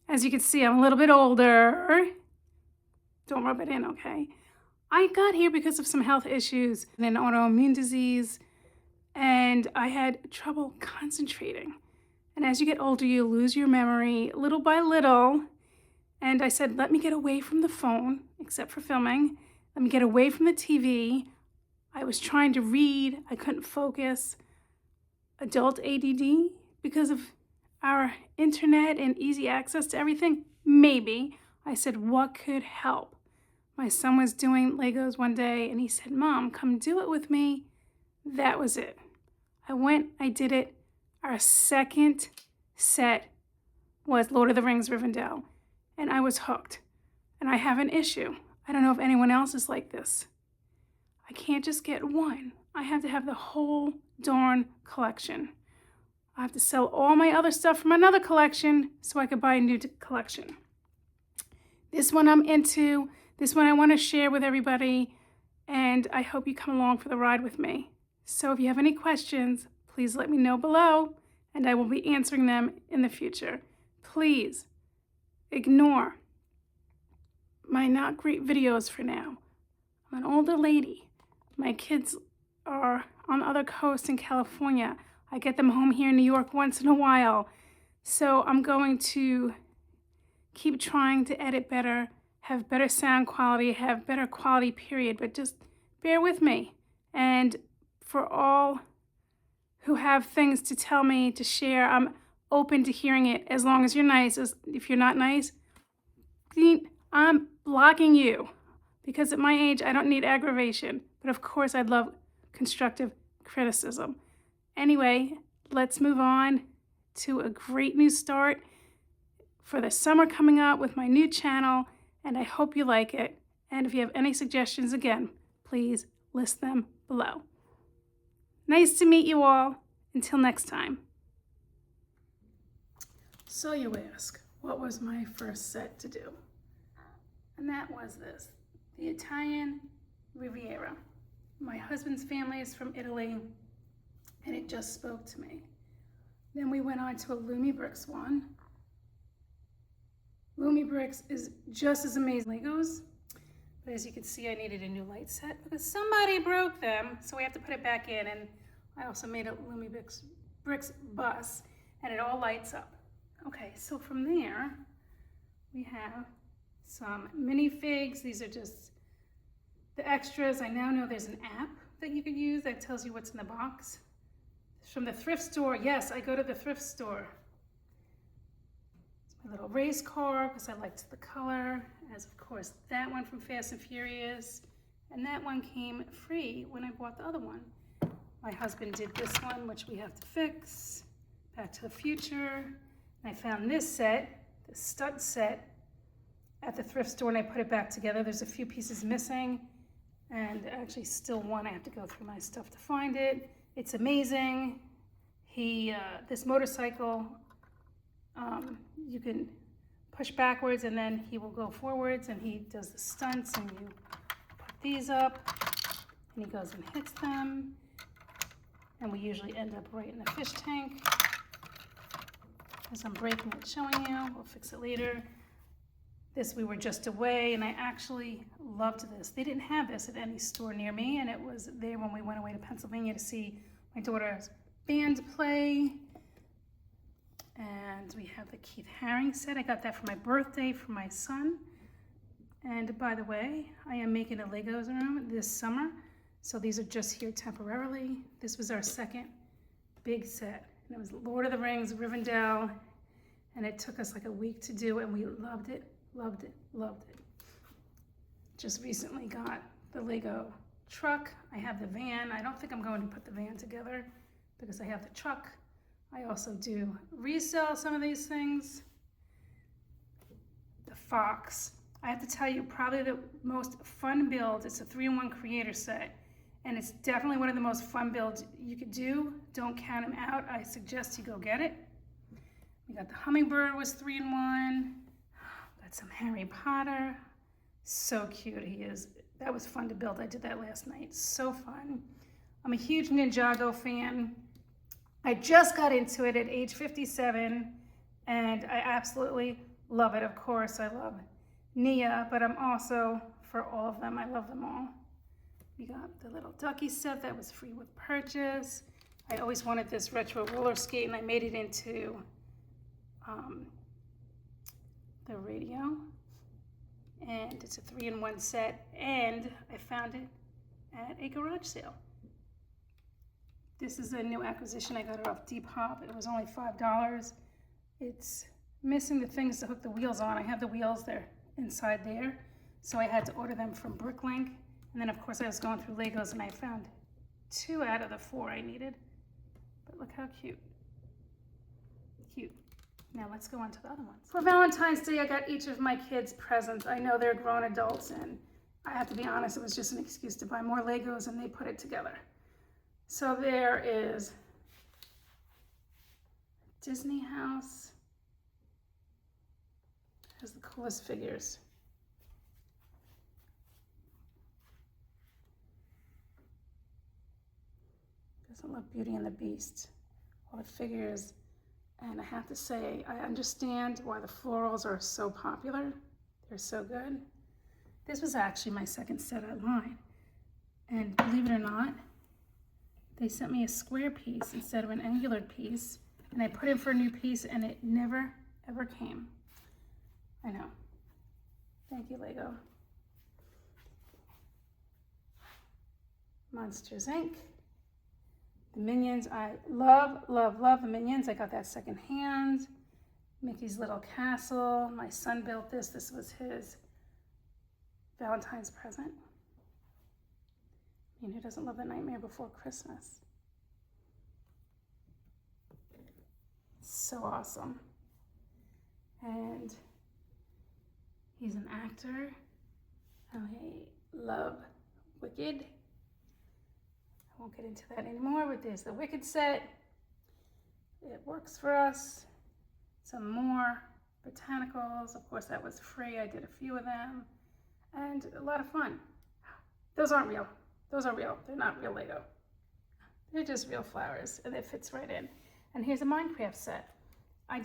As you can see, I'm a little bit older. Don't rub it in, okay? I got here because of some health issues and an autoimmune disease, and I had trouble concentrating. And as you get older, you lose your memory little by little. And I said, let me get away from the phone, except for filming. Let me get away from the TV. I was trying to read. I couldn't focus. Adult ADD because of our internet and easy access to everything? Maybe. I said, what could help? My son was doing Legos one day and he said, Mom, come do it with me. That was it. I went, I did it. Our second set was Lord of the Rings Rivendell, and I was hooked. And I have an issue. I don't know if anyone else is like this. I can't just get one. I have to have the whole darn collection. I have to sell all my other stuff from another collection so I could buy a new collection. This one I'm into. This one I want to share with everybody, and I hope you come along for the ride with me. So if you have any questions, please let me know below, and I will be answering them in the future. Please ignore my not great videos for now. I'm an older lady. My kids are on the other coast in California. I get them home here in New York once in a while. So I'm going to keep trying to edit better, have better sound quality, have better quality period, but just bear with me. And for all who have things to tell me, to share, I'm open to hearing it as long as you're nice. If you're not nice, I'm blocking you because at my age, I don't need aggravation. But of course, I'd love constructive criticism. Anyway, let's move on to a great new start for the summer coming up with my new channel, and I hope you like it. And if you have any suggestions, again, please list them below. Nice to meet you all. Until next time. So you ask, what was my first set to do? And that was this, the Italian Riviera. My husband's family is from Italy, and it just spoke to me. Then we went on to a Lumi Bricks one. Lumi Bricks is just as amazing as Legos, but as you can see, I needed a new light set because somebody broke them, so we have to put it back in. And I also made a Lumi Bricks bus, and it all lights up. Okay, so from there, we have some minifigs. These are just the extras. I now know there's an app that you could use that tells you what's in the box. It's from the thrift store. Yes, I go to the thrift store. It's my little race car because I liked the color, as of course that one from Fast and Furious, and that one came free when I bought the other one. My husband did this one, which we have to fix. Back to the Future. And I found this set, the stud set, at the thrift store, and I put it back together. There's a few pieces missing, and actually still one. I have to go through my stuff to find it. It's amazing. This motorcycle, you can push backwards and then he will go forwards, and he does the stunts, and you put these up and he goes and hits them. And we usually end up right in the fish tank. As I'm breaking it, showing you, we'll fix it later. This, we were just away, and I actually loved this. They didn't have this at any store near me, and it was there when we went away to Pennsylvania to see my daughter's band play. And we have the Keith Haring set. I got that for my birthday for my son. And by the way, I am making a Legos room this summer. So these are just here temporarily. This was our second big set. And it was Lord of the Rings, Rivendell. And it took us like a week to do, and we loved it, loved it, loved it. Just recently got the Lego truck. I have the van. I don't think I'm going to put the van together because I have the truck. I also do resell some of these things. The Fox. I have to tell you, probably the most fun build. It's a 3-in-1 creator set. And it's definitely one of the most fun builds you could do. Don't count them out. I suggest you go get it. We got the Hummingbird, was 3-in-1. Got some Harry Potter. So cute he is. That was fun to build. I did that last night. So fun. I'm a huge Ninjago fan. I just got into it at age 57, and I absolutely love it. Of course, I love Nia, but I'm also for all of them. I love them all. We got the little ducky set that was free with purchase. I always wanted this retro roller skate, and I made it into the radio. And it's a 3-in-1 set, and I found it at a garage sale. This is a new acquisition. I got it off Depop. It was only $5. It's missing the things to hook the wheels on. I have the wheels there inside there, so I had to order them from BrickLink. And then of course I was going through Legos and I found 2 out of the 4 I needed. But look how cute. Cute. Now let's go on to the other ones. For Valentine's Day, I got each of my kids presents. I know they're grown adults, and I have to be honest, it was just an excuse to buy more Legos, and they put it together. So there is Disney house. It has the coolest figures. Doesn't look Beauty and the Beast. All the figures. And I have to say, I understand why the florals are so popular. They're so good. This was actually my second set online. And believe it or not, they sent me a square piece instead of an angular piece. And I put in for a new piece and it never, ever came. I know. Thank you, Lego. Monsters, Inc. The Minions, I love, love, love the Minions. I got that secondhand. Mickey's Little Castle. My son built this. This was his Valentine's present. I mean, who doesn't love The Nightmare Before Christmas? So awesome. And he's an actor. I love Wicked. I won't get into that anymore, but there's the Wicked set. It works for us. Some more botanicals. Of course, that was free. I did a few of them. And a lot of fun. Those aren't real. Those are real. They're not real Lego. They're just real flowers, and it fits right in. And here's a Minecraft set. I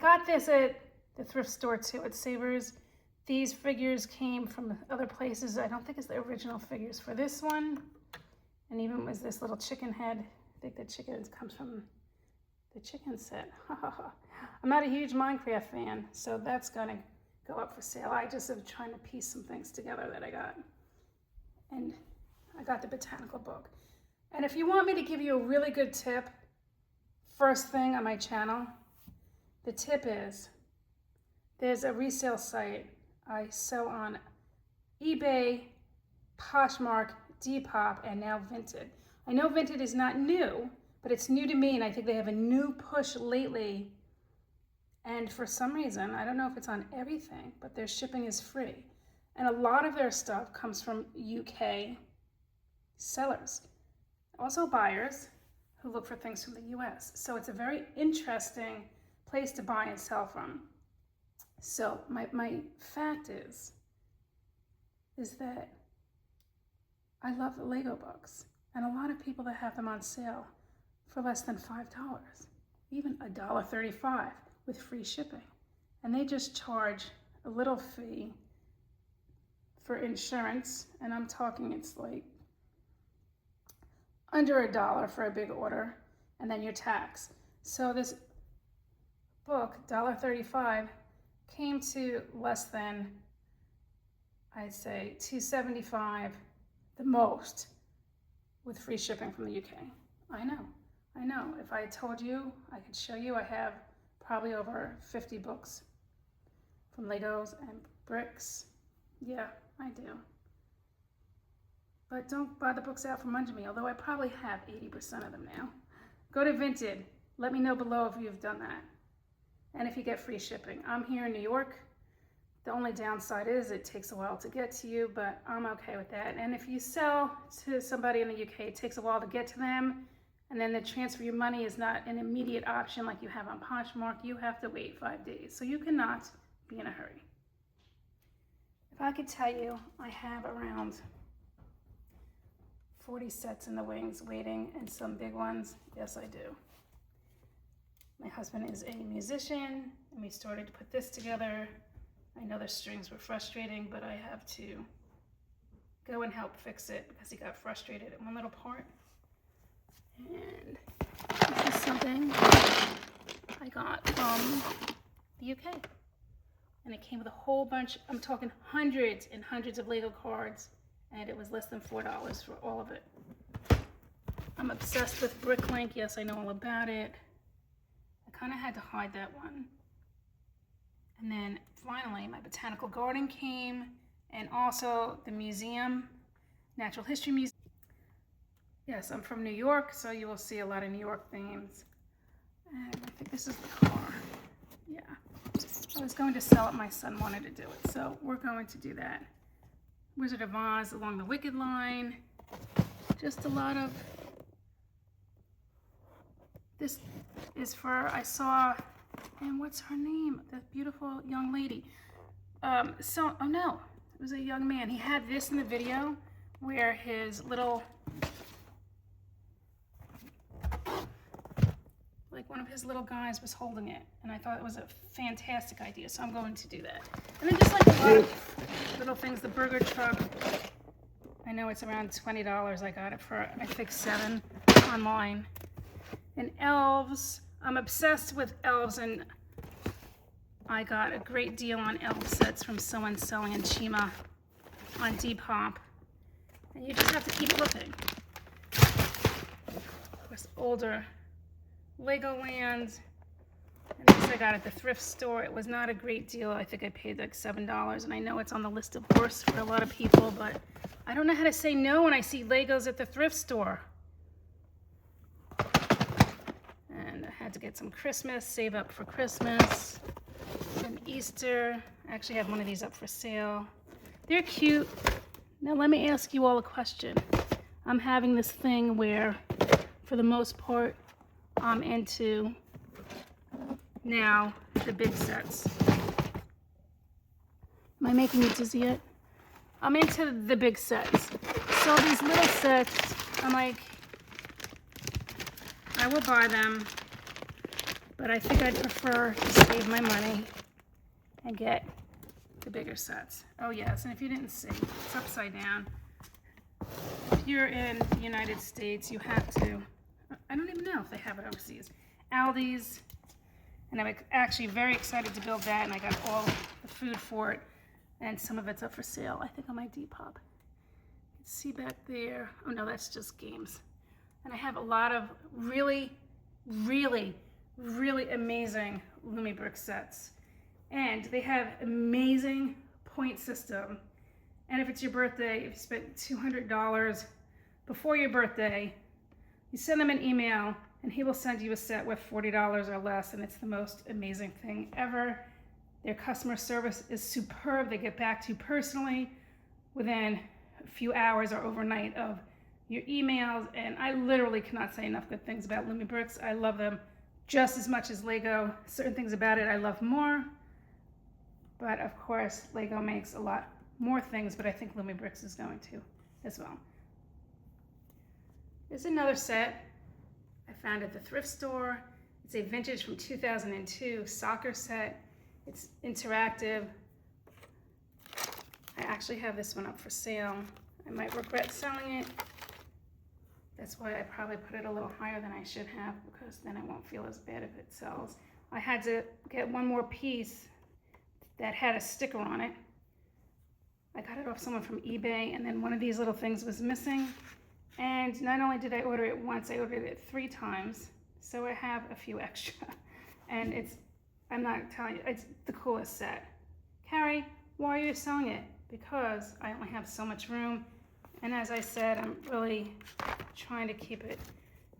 got this at the thrift store too, at Savers. These figures came from other places. I don't think it's the original figures for this one. And even was this little chicken head. I think the chicken comes from the chicken set. I'm not a huge Minecraft fan, so that's gonna go up for sale. I just am trying to piece some things together that I got. And I got the botanical book. And if you want me to give you a really good tip, first thing on my channel, the tip is, there's a resale site I sell on eBay, Poshmark, Depop, and now Vinted. I know Vinted is not new, but it's new to me, and I think they have a new push lately. And for some reason, I don't know if it's on everything, but their shipping is free. And a lot of their stuff comes from UK sellers. Also buyers who look for things from the US. So it's a very interesting place to buy and sell from. So my fact is that I love the Lego books, and a lot of people that have them on sale for less than $5, even $1.35 with free shipping. And they just charge a little fee for insurance, and I'm talking it's like under $1 for a big order, and then your tax. So this book, $1.35, came to less than, I'd say, $2.75 the most with free shipping from the UK. I know. If I told you, I could show you. I have probably over 50 books from Legos and bricks. Yeah, I do. But don't buy the books out from under me, although I probably have 80% of them now. Go to Vinted. Let me know below if you've done that. And if you get free shipping. I'm here in New York. The only downside is it takes a while to get to you, but I'm okay with that. And if you sell to somebody in the UK, it takes a while to get to them, and then the transfer your money is not an immediate option like you have on Poshmark. You have to wait 5 days, so you cannot be in a hurry. If I could tell you, I have around 40 sets in the wings waiting, and some big ones. Yes, I do. My husband is a musician, and we started to put this together. I know the strings were frustrating, but I have to go and help fix it because he got frustrated at one little part. And this is something I got from the UK. And it came with a whole bunch, I'm talking hundreds and hundreds of Lego cards, and it was less than $4 for all of it. I'm obsessed with BrickLink. Yes, I know all about it. I kind of had to hide that one. And then finally, my botanical garden came, and also the museum, Natural History Museum. Yes, I'm from New York, so you will see a lot of New York themes. And I think this is the car. Yeah. I was going to sell it. My son wanted to do it, so we're going to do that. Wizard of Oz along the Wicked line. Just a lot of... This is for, I saw, and what's her name? The beautiful young lady. Oh no, it was a young man. He had this in the video where his little, like one of his little guys was holding it. And I thought it was a fantastic idea, so I'm going to do that. And then just like a lot of little things, the burger truck. I know it's around $20. I got it for, I think, $7 online. And elves, I'm obsessed with elves, and I got a great deal on elf sets from someone selling in Chima on Depop. And you just have to keep looking. Of course, older Legoland. And this I got at the thrift store. It was not a great deal. I think I paid like $7, and I know it's on the list of worst for a lot of people, but I don't know how to say no when I see Legos at the thrift store. And I had to get some Christmas, save up for Christmas, and Easter. I actually have one of these up for sale. They're cute. Now let me ask you all a question. I'm having this thing where, for the most part, I'm into now the big sets. Am I making you dizzy yet? I'm into the big sets. So these little sets, I'm like, I will buy them, but I think I'd prefer to save my money and get the bigger sets. Oh yes, and if you didn't see, it's upside down. If you're in the United States, you have to, I don't even know if they have it overseas, Aldi's, and I'm actually very excited to build that, and I got all the food for it, and some of it's up for sale, I think on my Depop. See back there, oh no, that's just games. And I have a lot of really, really, really amazing LumiBrick sets. And they have amazing point system. And if it's your birthday, if you spent $200 before your birthday, you send them an email and he will send you a set with $40 or less, and it's the most amazing thing ever. Their customer service is superb. They get back to you personally within a few hours or overnight of your emails, and I literally cannot say enough good things about LumiBricks. I love them just as much as Lego. Certain things about it I love more, but of course Lego makes a lot more things, but I think LumiBricks is going to as well. There's another set I found at the thrift store. It's a vintage from 2002 soccer set. It's interactive. I actually have this one up for sale. I might regret selling it. That's why I probably put it a little higher than I should have, because then I won't feel as bad if it sells. I had to get one more piece that had a sticker on it. I got it off someone from eBay, and then one of these little things was missing. And not only did I order it once, I ordered it 3 times. So I have a few extra. And it's, I'm not telling you, it's the coolest set. Carrie, why are you selling it? Because I only have so much room. And as I said, I'm really trying to keep it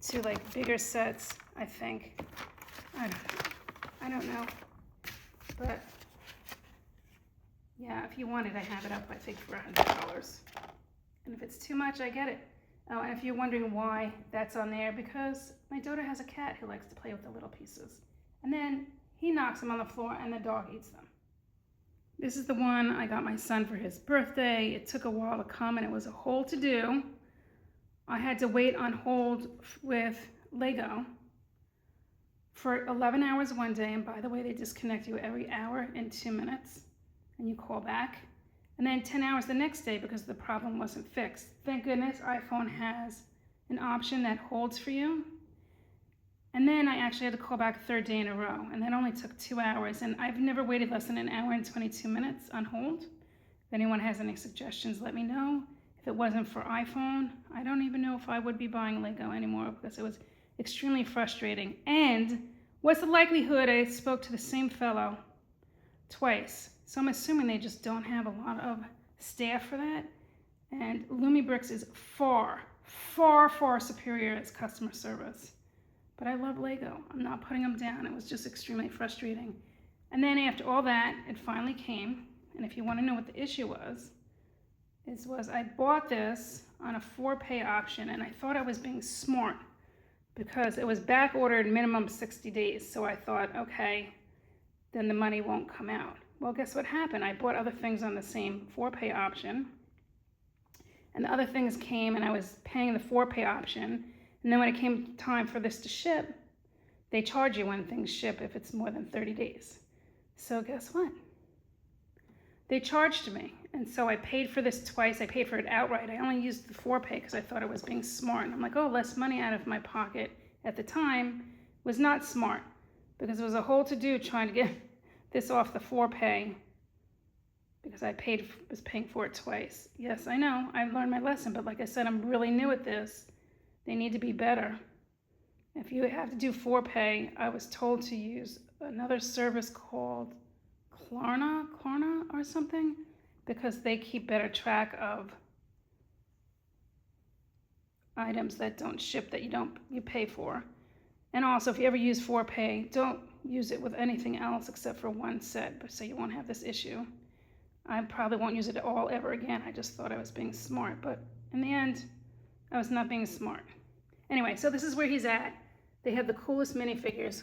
to like bigger sets, I think. I don't know. But yeah, if you want it, I have it up, I think, for $100. And if it's too much, I get it. Oh, and if you're wondering why that's on there, because my daughter has a cat who likes to play with the little pieces. And then he knocks them on the floor and the dog eats them. This is the one I got my son for his birthday. It took a while to come and it was a whole to-do. I had to wait on hold with Lego for 11 hours one day, and by the way, they disconnect you every hour and 2 minutes, and you call back. And then 10 hours the next day because the problem wasn't fixed. Thank goodness iPhone has an option that holds for you. And then I actually had to call back a third day in a row, and that only took 2 hours, and I've never waited less than an hour and 22 minutes on hold. If anyone has any suggestions, let me know. If it wasn't for iPhone, I don't even know if I would be buying Lego anymore because it was extremely frustrating. And what's the likelihood I spoke to the same fellow twice? So I'm assuming they just don't have a lot of staff for that. And Lumibricks is far, far, far superior as customer service. But I love Lego. I'm not putting them down. It was just extremely frustrating. And then after all that, it finally came. And if you want to know what the issue was I bought this on a 4-pay option, and I thought I was being smart because it was back ordered minimum 60 days. So I thought, okay, then the money won't come out. Well, guess what happened? I bought other things on the same 4-pay option, and the other things came, and I was paying the 4-pay option. And then when it came time for this to ship, they charge you when things ship if it's more than 30 days. So guess what? They charged me. And so I paid for this twice. I paid for it outright. I only used the 4-pay because I thought I was being smart. And I'm like, oh, less money out of my pocket at the time was not smart because it was a whole to-do trying to get this off the 4-pay because I was paying for it twice. Yes, I know. I learned my lesson. But like I said, I'm really new at this. They need to be better. If you have to do 4-pay, I was told to use another service called Klarna or something because they keep better track of items that don't ship that you pay for. And also, if you ever use 4-pay, don't use it with anything else except for one set, but so you won't have this issue. I probably won't use it at all ever again. I just thought I was being smart, but in the end, I was not being smart. Anyway, so this is where he's at. They have the coolest minifigures.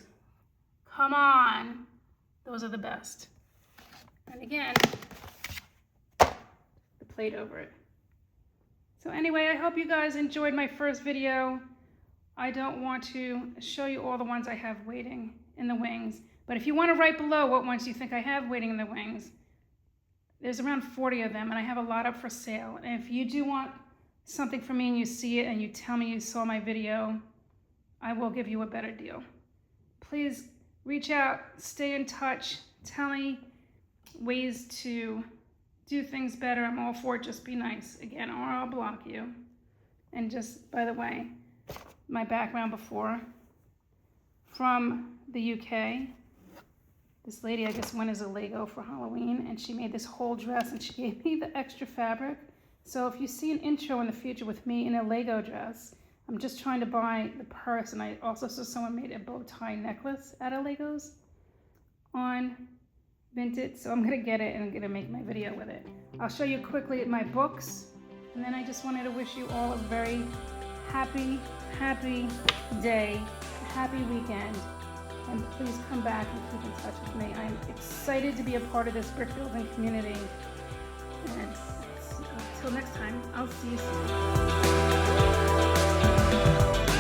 Come on. Those are the best. And again, the plate over it. So anyway, I hope you guys enjoyed my first video. I don't want to show you all the ones I have waiting in the wings. But if you want to write below what ones you think I have waiting in the wings, there's around 40 of them, and I have a lot up for sale. And if you do want something from me and you see it and you tell me you saw my video, I will give you a better deal. Please reach out, stay in touch, tell me ways to do things better. I'm all for it. Just be nice again, or I'll block you. And just, by the way, my background before, from the UK, this lady, I guess, went as a Lego for Halloween, and she made this whole dress, and she gave me the extra fabric. So if you see an intro in the future with me in a Lego dress, I'm just trying to buy the purse, and I also saw someone made a bow tie necklace out of Legos on Vinted, so I'm gonna get it and I'm gonna make my video with it. I'll show you quickly my books, and then I just wanted to wish you all a very happy day, a happy weekend, and please come back and keep in touch with me. I'm excited to be a part of this brick building community, and until next time, I'll see you soon.